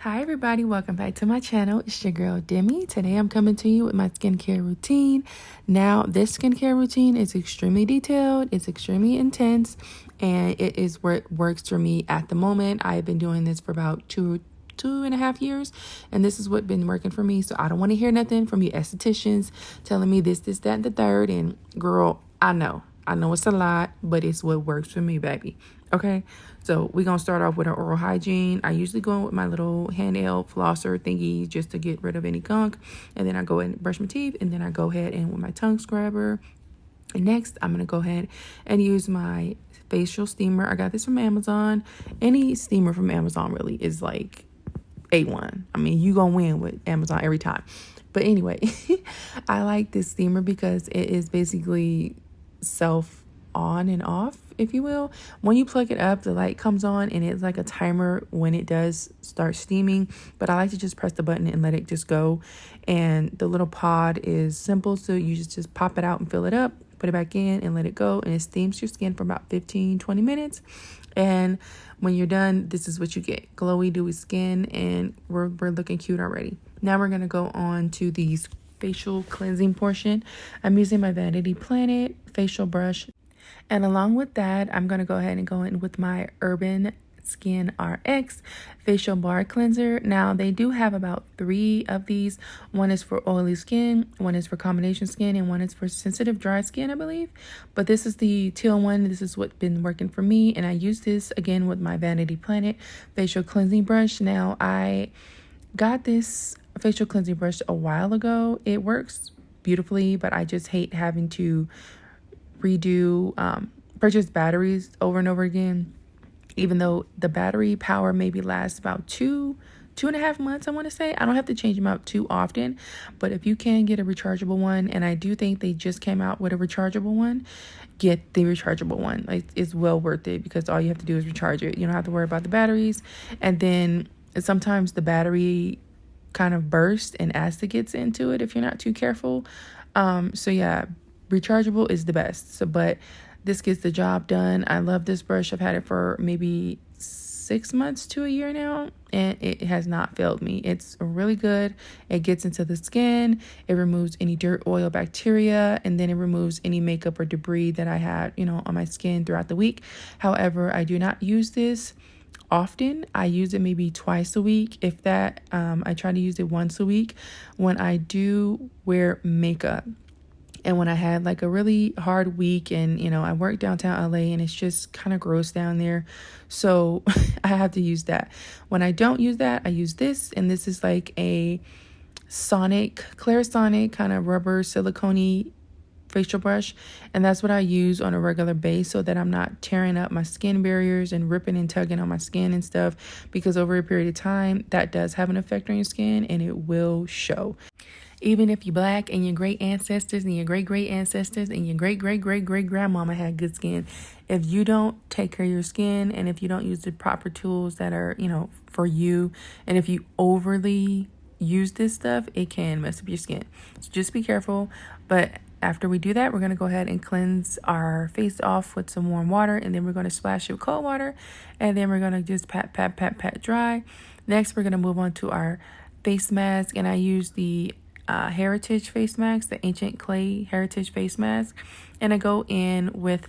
Hi everybody, welcome back to my channel. It's your girl Demi. Today I'm coming to you with my skincare routine. Now this skincare routine is extremely detailed, it's extremely intense, and it is what works for me at the moment. I've been doing this for about two and a half years, and this is what's been working for me. So I don't want to hear nothing from you estheticians telling me this, that, and the third. And girl, I know it's a lot, but it's what works for me, baby. Okay, so we're gonna start off with our oral hygiene. I usually go in with my little handheld flosser thingy just to get rid of any gunk, and then I go and brush my teeth, and then I go ahead and with my tongue scrubber. And next, I'm gonna go ahead and use my facial steamer. I got this from Amazon. Any steamer from Amazon really is like A1. I mean, you gonna win with Amazon every time. But anyway, I like this steamer because it is basically self on and off, if you will. When you plug it up, the light comes on and it's like a timer when it does start steaming. But I like to just press the button and let it just go. And the little pod is simple, so you just pop it out and fill it up, put it back in and let it go, and it steams your skin for about 15-20 minutes. And when you're done, this is what you get: glowy, dewy skin, and we're looking cute already. Now we're gonna go on to the facial cleansing portion. I'm using my Vanity Planet facial brush, and along with that, I'm gonna go ahead and go in with my Urban Skin RX facial bar cleanser. Now they do have about 3 of these. One is for oily skin, one is for combination skin, and one is for sensitive dry skin, I believe. But this is the teal one. This is what's been working for me, and I use this again with my Vanity Planet facial cleansing brush. Now I got this facial cleansing brush a while ago. It works beautifully, but I just hate having to purchase batteries over and over again, even though the battery power maybe lasts about two and a half months. I want to say I don't have to change them out too often, but if you can get a rechargeable one, and I do think they just came out with a rechargeable one, get the rechargeable one. Like, it's well worth it because all you have to do is recharge it. You don't have to worry about the batteries. And then sometimes the battery kind of bursts and acid gets into it if you're not too careful. So yeah, rechargeable is the best. So, but this gets the job done. I love this brush. I've had it for maybe 6 months to a year now, and it has not failed me. It's really good. It gets into the skin. It removes any dirt, oil, bacteria, and then it removes any makeup or debris that I had, on my skin throughout the week. However, I do not use this often. I use it maybe twice a week, if that. I try to use it once a week when I do wear makeup. And when I had like a really hard week, and I work downtown LA and it's just kind of gross down there, so I have to use that. When I don't use that, I use this, and this is like a Clarisonic kind of rubber silicone facial brush, and that's what I use on a regular base so that I'm not tearing up my skin barriers and ripping and tugging on my skin and stuff, because over a period of time that does have an effect on your skin and it will show. Even if you're black and your great ancestors and your great ancestors and your great grandmama had good skin, if you don't take care of your skin, and if you don't use the proper tools that are, for you, and if you overly use this stuff, it can mess up your skin. So just be careful. But after we do that, we're going to go ahead and cleanse our face off with some warm water, and then we're going to splash it with cold water, and then we're going to just pat dry. Next, we're going to move on to our face mask, and I use the Heritage face mask, the Ancient Clay Heritage face mask, and I go in with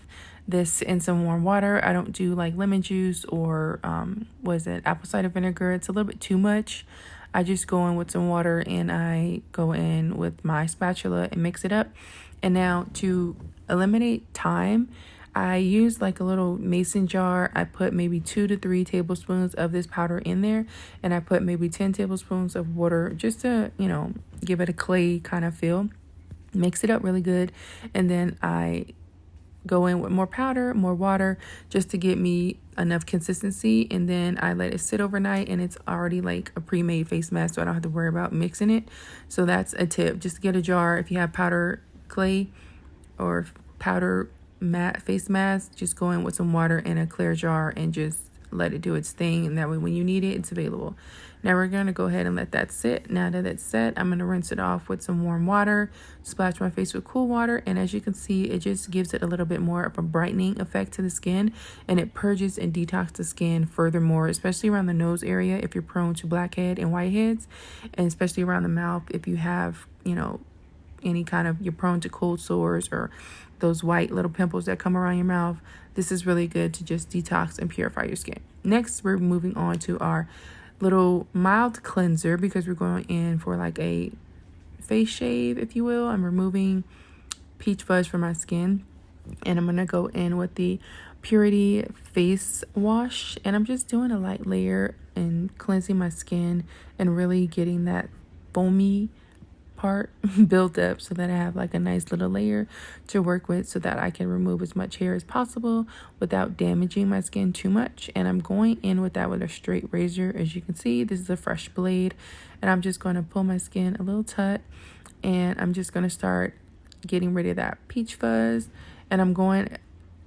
this in some warm water. I don't do like lemon juice or apple cider vinegar. It's a little bit too much. I just go in with some water, and I go in with my spatula and mix it up. And now, to eliminate time, I use like a little mason jar. I put maybe 2 to 3 tablespoons of this powder in there, and I put maybe 10 tablespoons of water just to, give it a clay kind of feel. Mix it up really good, and then I go in with more powder, more water, just to get me enough consistency, and then I let it sit overnight, and it's already like a pre-made face mask, so I don't have to worry about mixing it. So that's a tip. Just get a jar. If you have powder clay or powder matte face mask, just go in with some water in a clear jar and just let it do its thing, and that way when you need it, it's available. Now we're going to go ahead and let that sit. Now that it's set, I'm going to rinse it off with some warm water, splash my face with cool water, and as you can see, it just gives it a little bit more of a brightening effect to the skin, and it purges and detoxes the skin furthermore, especially around the nose area if you're prone to blackhead and whiteheads, and especially around the mouth if you have, you know, any kind of, you're prone to cold sores or those white little pimples that come around your mouth. This is really good to just detox and purify your skin. Next, we're moving on to our little mild cleanser because we're going in for like a face shave, if you will. I'm removing peach fuzz from my skin, and I'm going to go in with the Purity face wash, and I'm just doing a light layer and cleansing my skin and really getting that foamy part built up so that I have like a nice little layer to work with so that I can remove as much hair as possible without damaging my skin too much. And I'm going in with that with a straight razor. As you can see, this is a fresh blade, and I'm just going to pull my skin a little tut, and I'm just going to start getting rid of that peach fuzz. And I'm going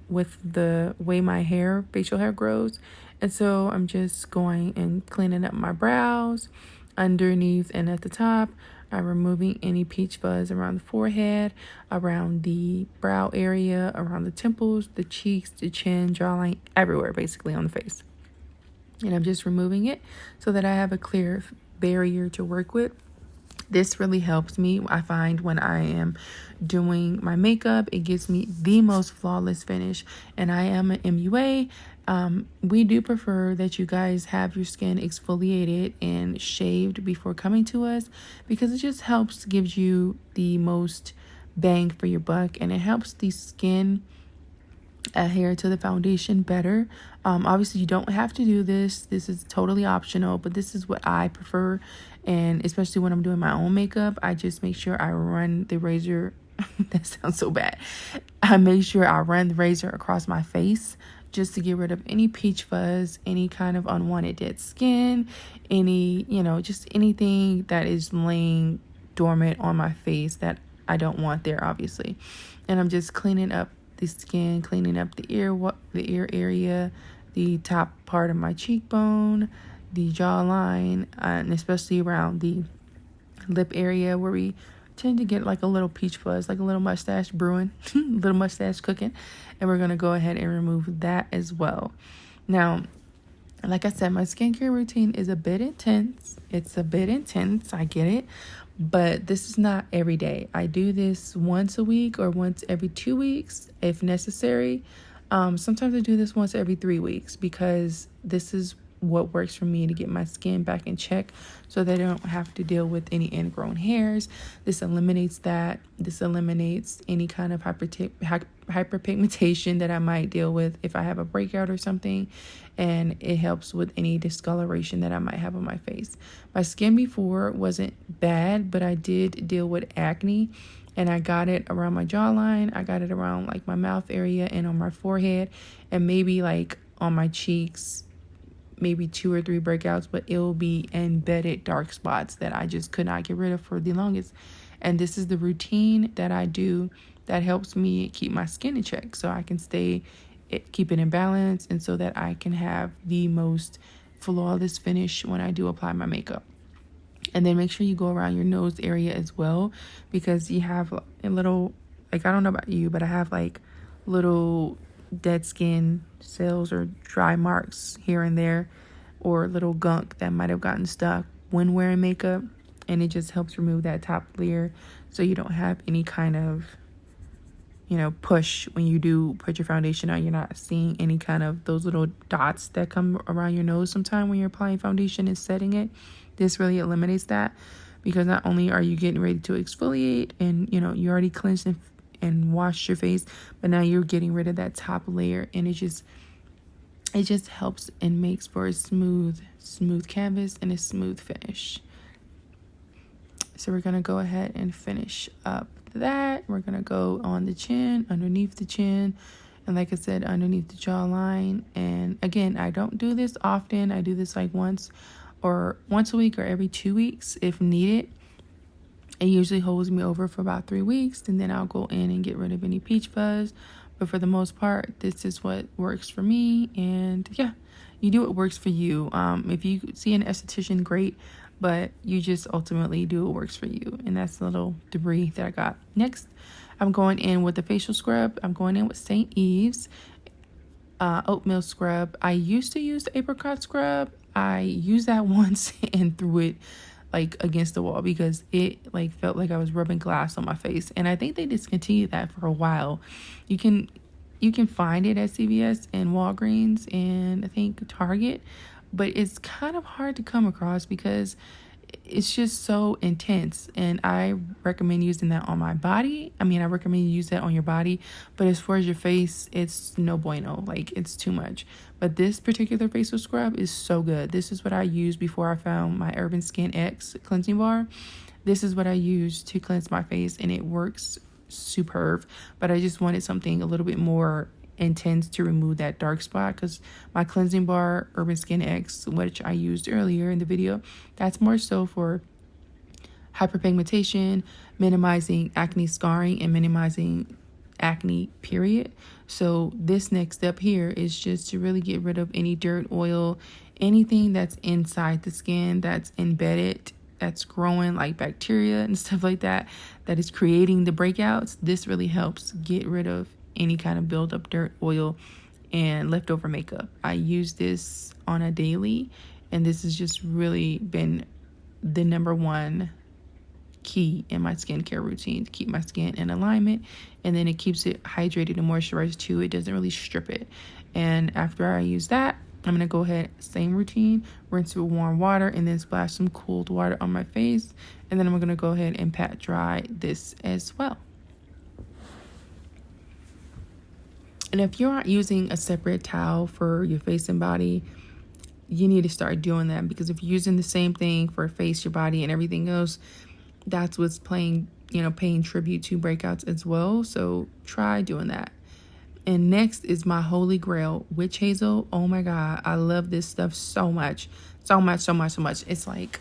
with the way my hair, facial hair grows, and so I'm just going and cleaning up my brows underneath and at the top. I'm removing any peach fuzz around the forehead, around the brow area, around the temples, the cheeks, the chin, jawline, everywhere basically on the face. And I'm just removing it so that I have a clear barrier to work with. This really helps me. I find when I am doing my makeup, it gives me the most flawless finish. And I am an MUA. We do prefer that you guys have your skin exfoliated and shaved before coming to us because it just helps, gives you the most bang for your buck, and it helps the skin adhere to the foundation better. Obviously you don't have to do this. This is totally optional, but this is what I prefer. And especially when I'm doing my own makeup, I just make sure I run the razor. That sounds so bad. I make sure I run the razor across my face just to get rid of any peach fuzz, any kind of unwanted dead skin, any, you know, just anything that is laying dormant on my face that I don't want there, obviously. And I'm just cleaning up the skin, cleaning up the ear area, the top part of my cheekbone, the jawline, and especially around the lip area where we tend to get like a little peach fuzz, like a little mustache brewing, little mustache cooking. And we're going to go ahead and remove that as well. Now, like I said, my skincare routine is a bit intense. It's a bit intense. I get it. But this is not every day. I do this once a week or once every 2 weeks if necessary. Sometimes I do this once every 3 weeks because this is what works for me to get my skin back in check so that I don't have to deal with any ingrown hairs. This eliminates that. This eliminates any kind of hyperpigmentation that I might deal with if I have a breakout or something. And it helps with any discoloration that I might have on my face. My skin before wasn't bad, but I did deal with acne, and I got it around my jawline. I got it around like my mouth area and on my forehead, and maybe like on my cheeks, maybe 2 or 3 breakouts, but it'll be embedded dark spots that I just could not get rid of for the longest. And this is the routine that I do that helps me keep my skin in check so I can keep it in balance, and so that I can have the most flawless finish when I do apply my makeup. And then make sure you go around your nose area as well, because you have a little, like, I don't know about you, but I have like little dead skin cells or dry marks here and there, or little gunk that might have gotten stuck when wearing makeup, and it just helps remove that top layer so you don't have any kind of, you know, push when you do put your foundation on. You're not seeing any kind of those little dots that come around your nose sometime when you're applying foundation and setting it. This really eliminates that, because not only are you getting ready to exfoliate and, you know, you already cleansed and washed your face, but now you're getting rid of that top layer, and it just helps and makes for a smooth canvas and a smooth finish. So we're gonna go ahead and finish up that. We're gonna go on the chin, underneath the chin, and like I said, underneath the jawline. And again, I don't do this often. I do this like once a week or every 2 weeks if needed. It usually holds me over for about 3 weeks, and then I'll go in and get rid of any peach fuzz, but for the most part, this is what works for me. And yeah, you do what works for you. If you see an esthetician, great, but you just ultimately do what works for you. And that's the little debris that I got. Next, I'm going in with the facial scrub. I'm going in with St. Eve's oatmeal scrub. I used to use the apricot scrub. I used that once and threw it like against the wall because it like felt like I was rubbing glass on my face. And I think they discontinued that for a while. You can find it at CVS and Walgreens and I think Target, but it's kind of hard to come across because it's just so intense. And I recommend using that on my body. I mean, I recommend you use that on your body, but as far as your face, it's no bueno. Like, it's too much. But this particular facial scrub is so good. This is what I used before I found my Urban Skin X cleansing bar. This is what I use to cleanse my face, and it works superb. But I just wanted something a little bit more intense to remove that dark spot, because my cleansing bar Urban Skin X, which I used earlier in the video, that's more so for hyperpigmentation, minimizing acne scarring, and minimizing acne period. So this next step here is just to really get rid of any dirt, oil, anything that's inside the skin that's embedded, that's growing, like bacteria and stuff like that, that is creating the breakouts. This really helps get rid of any kind of buildup, dirt, oil, and leftover makeup. I use this on a daily, and this has just really been the number one key in my skincare routine to keep my skin in alignment. And then it keeps it hydrated and moisturized too. It doesn't really strip it. And after I use that, I'm going to go ahead, same routine, rinse with warm water and then splash some cold water on my face. And then I'm going to go ahead and pat dry this as well. And if you aren't using a separate towel for your face and body, you need to start doing that, because if you're using the same thing for face, your body, and everything else, that's what's paying tribute to breakouts as well. So try doing that. And next is my holy grail, Witch Hazel. Oh my God, I love this stuff so much. So much. It's like,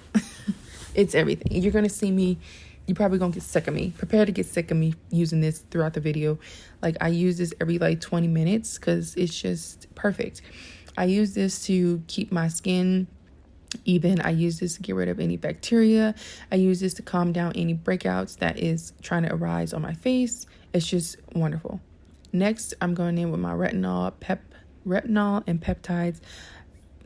it's everything. You're going to see me. You're probably going to get sick of me. Prepare to get sick of me using this throughout the video. Like, I use this every like 20 minutes because it's just perfect. I use this to keep my skin even. I use this to get rid of any bacteria. I use this to calm down any breakouts that is trying to arise on my face. It's just wonderful. Next, I'm going in with my retinol and peptides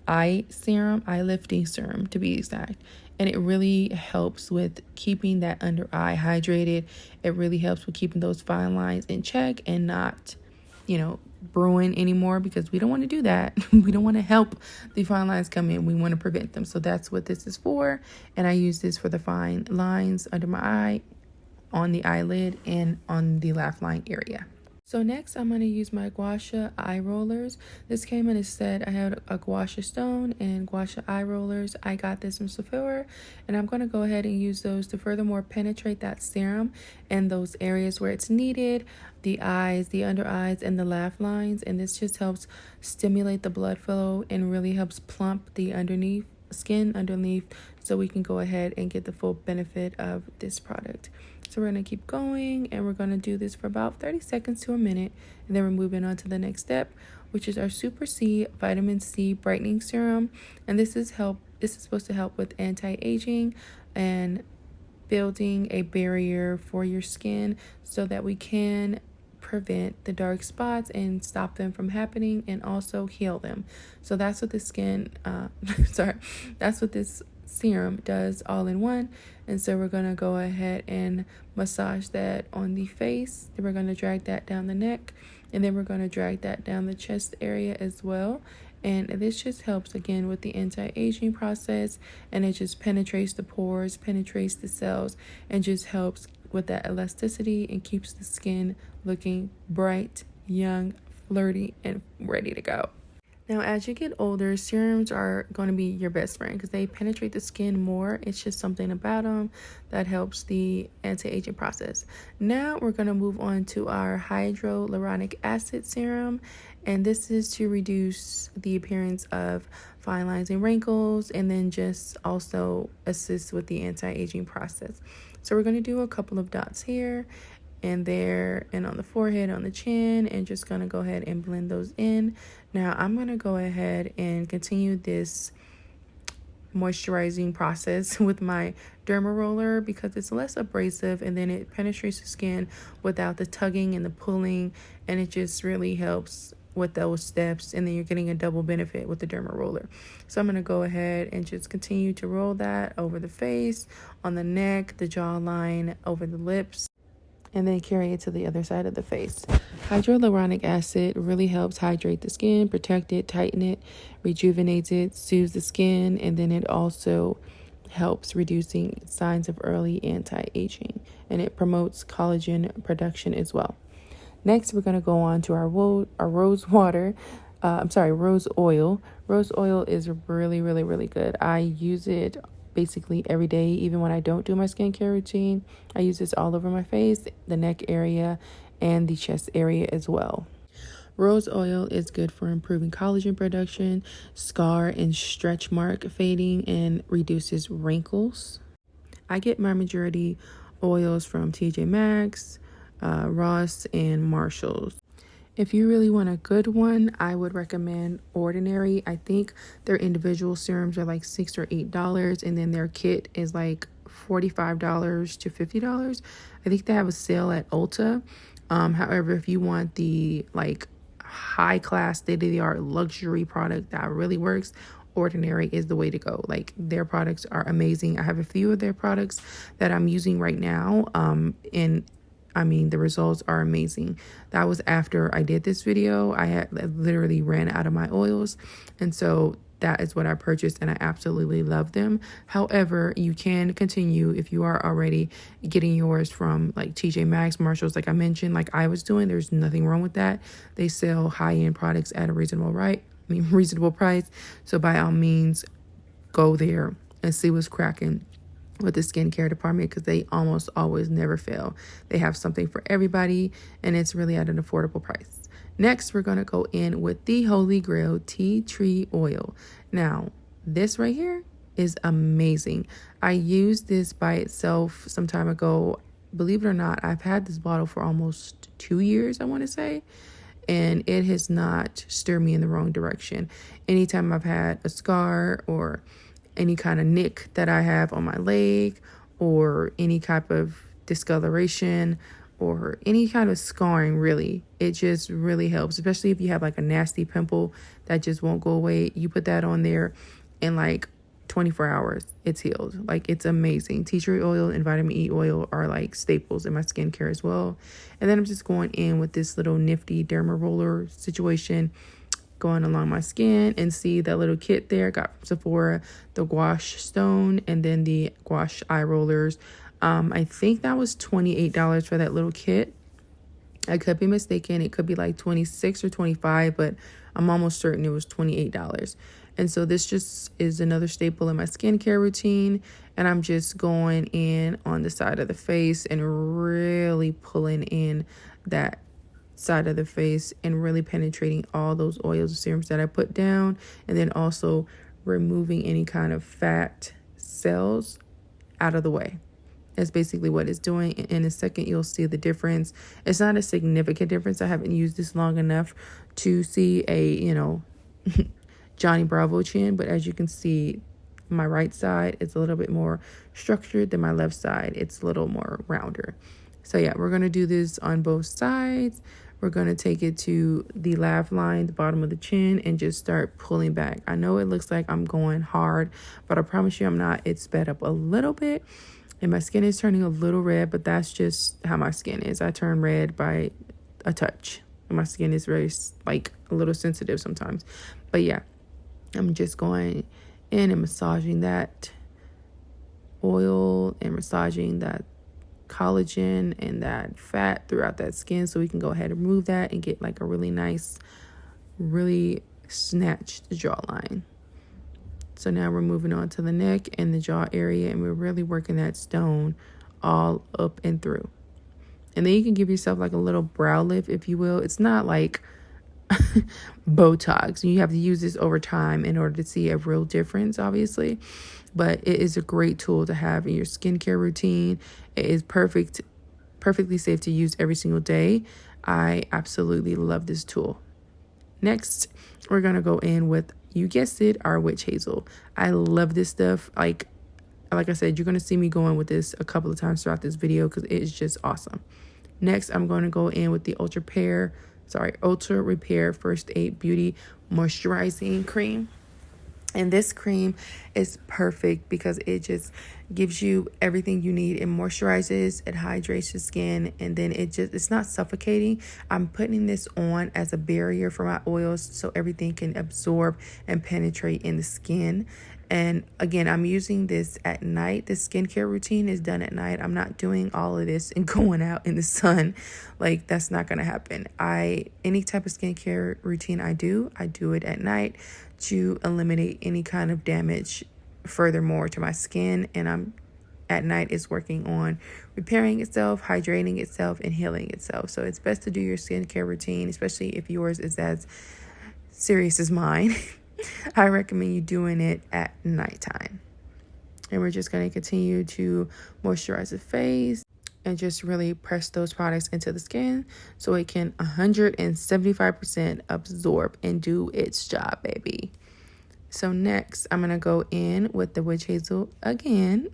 eye serum, eye lifting serum to be exact. And it really helps with keeping that under eye hydrated. It really helps with keeping those fine lines in check and not, brewing anymore, because we don't want to do that. We don't want to help the fine lines come in. We want to prevent them. So that's what this is for. And I use this for the fine lines under my eye, on the eyelid, and on the laugh line area. So next, I'm going to use my gua sha eye rollers. This came in a set. I had a gua sha stone and gua sha eye rollers. I got this from Sephora, and I'm going to go ahead and use those to furthermore penetrate that serum in those areas where it's needed, the eyes, the under eyes, and the laugh lines. And this just helps stimulate the blood flow and really helps plump the skin underneath, so we can go ahead and get the full benefit of this product. So we're going to keep going, and we're going to do this for about 30 seconds to a minute, and then we're moving on to the next step, which is our Super C Vitamin C Brightening Serum. And this is supposed to help with anti-aging and building a barrier for your skin so that we can prevent the dark spots and stop them from happening, and also heal them. So that's what this that's what this serum does all in one. And so we're going to go ahead and massage that on the face. Then we're going to drag that down the neck, and then we're going to drag that down the chest area as well. And this just helps again with the anti-aging process, and it just penetrates the pores, penetrates the cells, and just helps with that elasticity and keeps the skin looking bright, young, flirty, and ready to go. Now, as you get older, serums are going to be your best friend because they penetrate the skin more. It's just something about them that helps the anti-aging process. Now, we're going to move on to our Hydroluronic Acid serum. And this is to reduce the appearance of fine lines and wrinkles, and then just also assist with the anti-aging process. So we're going to do a couple of dots here. and there and on the forehead, on the chin, and just gonna go ahead and blend those in. Now I'm gonna go ahead and continue this moisturizing process with my Derma roller because it's less abrasive, and then it penetrates the skin without the tugging and the pulling, and it just really helps with those steps, and then you're getting a double benefit with the Derma roller. So I'm going to go ahead and just continue to roll that over the face, on the neck, the jawline, over the lips, and then carry it to the other side of the face. Hydroluronic acid really helps hydrate the skin, protect it, tighten it, rejuvenates it, soothes the skin, and then it also helps reducing signs of early anti-aging, and it promotes collagen production as well. Next, we're going to go on to our rose oil. Rose oil is really good. I use it basically every day, even when I don't do my skincare routine. I use this all over my face, the neck area, and the chest area as well. Rose oil is good for improving collagen production, scar and stretch mark fading, and reduces wrinkles. I get my majority oils from TJMaxx, Ross, and Marshalls. If you really want a good one, I would recommend Ordinary. I think their individual serums are like $6 or $8, and then their kit is like $45 to $50. I think they have a sale at Ulta. However, if you want the like high class, state-of-the-art luxury product that really works, Ordinary is the way to go. Like, their products are amazing. I have a few of their products that I'm using right now, and I mean, the results are amazing. That was after I did this video. I literally ran out of my oils, and so that is what I purchased, and I absolutely love them. However, you can continue if you are already getting yours from like TJMaxx, Marshalls, like I mentioned, like I was doing. There's nothing wrong with that. They sell high-end products at a reasonable price. So by all means, go there and see what's cracking with the skincare department, because they almost always never fail. They have something for everybody, and it's really at an affordable price. Next, we're going to go in with the Holy Grail tea tree oil. Now, this right here is amazing. I used this by itself some time ago. Believe it or not, I've had this bottle for almost 2 years, I want to say, and it has not steered me in the wrong direction. Anytime I've had a scar or any kind of nick that I have on my leg, or any type of discoloration, or any kind of scarring, really, it just really helps, especially if you have like a nasty pimple that just won't go away. You put that on there in like 24 hours, it's healed. Like, it's amazing. Tea tree oil and vitamin E oil are like staples in my skincare as well. And then I'm just going in with this little Nifty Derma roller situation, going along my skin, and see that little kit there. Got from Sephora, the gouache stone, and then the gouache eye rollers. I think that was $28 for that little kit. I could be mistaken. It could be like $26 or $25, but I'm almost certain it was $28. And so this just is another staple in my skincare routine. And I'm just going in on the side of the face and really pulling in that side of the face and really penetrating all those oils and serums that I put down, and then also removing any kind of fat cells out of the way. That's basically what it's doing. In a second, you'll see the difference. It's not a significant difference. I haven't used this long enough to see a, Johnny Bravo chin, but as you can see, my right side is a little bit more structured than my left side. It's a little more rounder. So yeah, we're going to do this on both sides. We're going to take it to the laugh line, the bottom of the chin, and just start pulling back. I know it looks like I'm going hard, but I promise you I'm not. It's sped up a little bit, and my skin is turning a little red, but that's just how my skin is. I turn red by a touch. And my skin is very, like, a little sensitive sometimes. But yeah, I'm just going in and massaging that oil and massaging that collagen and that fat throughout that skin, so we can go ahead and remove that and get like a really nice, really snatched jawline. So now we're moving on to the neck and the jaw area, and we're really working that stone all up and through. And then you can give yourself like a little brow lift, if you will. It's not like Botox. You have to use this over time in order to see a real difference, obviously. But it is a great tool to have in your skincare routine. It is perfect perfectly safe to use every single day. I absolutely love this tool. Next, we're going to go in with, you guessed it, our witch hazel. I love this stuff. Like I said, you're going to see me going with this a couple of times throughout this video because it is just awesome. Next, I'm going to go in with the Ultra Repair First Aid Beauty Moisturizing Cream. And this cream is perfect because it just gives you everything you need. It moisturizes, it hydrates your skin, and then it's not suffocating. I'm putting this on as a barrier for my oils so everything can absorb and penetrate in the skin. And again, I'm using this at night. This skincare routine is done at night. I'm not doing all of this and going out in the sun. Like, that's not going to happen. Any type of skincare routine I do it at night to eliminate any kind of damage furthermore to my skin. And at night is working on repairing itself, hydrating itself, and healing itself. So it's best to do your skincare routine, especially if yours is as serious as mine. I recommend you doing it at nighttime. And we're just going to continue to moisturize the face and just really press those products into the skin so it can 175% absorb and do its job, baby. So next, I'm going to go in with the witch hazel again,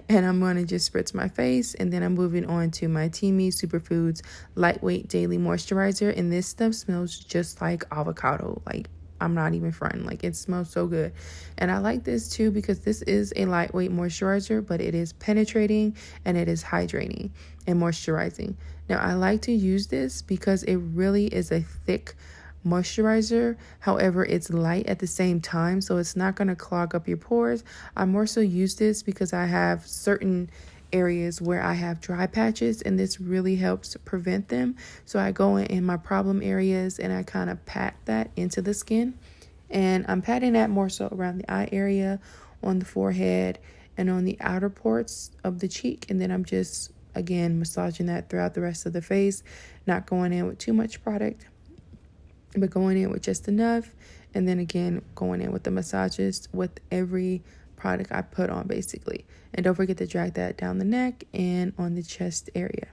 and I'm going to just spritz my face, and then I'm moving on to my Demi Superfoods Lightweight Daily Moisturizer, and this stuff smells just like avocado. Like, I'm not even fronting. Like, it smells so good. And I like this too because this is a lightweight moisturizer, but it is penetrating and it is hydrating and moisturizing. Now, I like to use this because it really is a thick moisturizer. However, it's light at the same time, so it's not going to clog up your pores. I more so use this because I have certain areas where I have dry patches, and this really helps prevent them. So I go in my problem areas and I kind of pat that into the skin, and I'm patting that more so around the eye area, on the forehead, and on the outer parts of the cheek. And then I'm just again massaging that throughout the rest of the face, not going in with too much product, but going in with just enough, and then again going in with the massages with every product I put on, basically. And don't forget to drag that down the neck and on the chest area.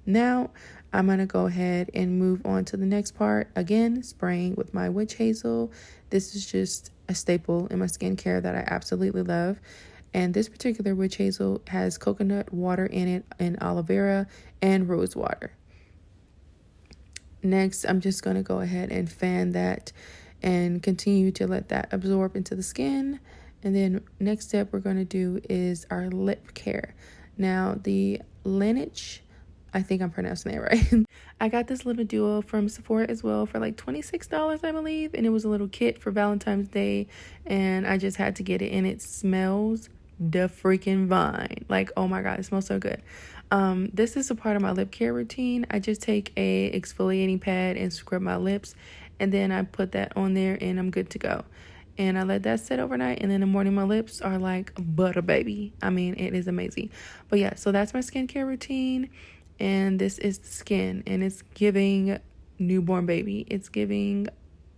Now I'm going to go ahead and move on to the next part. Again, spraying with my witch hazel. This is just a staple in my skincare that I absolutely love. And this particular witch hazel has coconut water in it, and aloe vera and rose water. Next, I'm just going to go ahead and fan that and continue to let that absorb into the skin. And then next step we're going to do is our lip care. Now, the Laneige, I think I'm pronouncing that right. I got this little duo from Sephora as well for like $26, I believe. And it was a little kit for Valentine's Day. And I just had to get it. And it smells the freaking vine. Like, oh my God, it smells so good. This is a part of my lip care routine. I just take a exfoliating pad and scrub my lips. And then I put that on there and I'm good to go. And I let that sit overnight, and then in the morning my lips are like butter, baby. I mean, it is amazing. But yeah, so that's my skincare routine, and this is the skin, and it's giving newborn baby. It's giving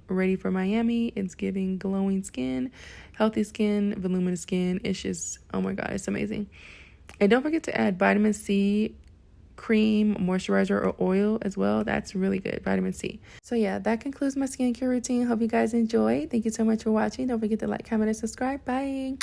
ready for Miami. It's giving glowing skin, healthy skin, voluminous skin. It's just, oh my God, it's amazing. And don't forget to add vitamin C cream, moisturizer, or oil as well. That's really good, vitamin C. So yeah, that concludes my skincare routine. Hope you guys enjoy. Thank you so much for watching. Don't forget to like, comment, and subscribe. Bye.